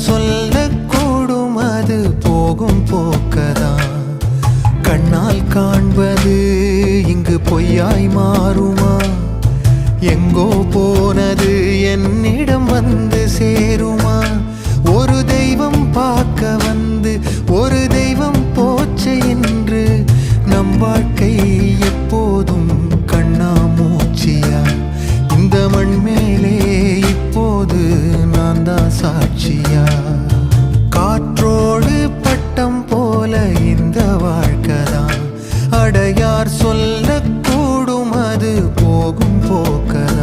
சொல்லக்கூடும் அது போகும் போக்கதான். கண்ணால் காண்பது இங்கு பொய்யாய் மாறுமா? எங்கோ போனது என்னிடம் வந்து சேருமா? ஒரு தெய்வம் பார்க்க வந்து ஒரு தெய்வம் போச்சு என்று நம் வாழ்க்கை எப்போதும் கண்ணாமூச்சியா? இந்த மண் மேலே இப்போது நான் தான் சாட்சியா? காற்றோடு பட்டம் போல இந்த வாழ்க்கைதான். அடையார் சொல்லக்கூடும் அது போகும் போக்கதான்.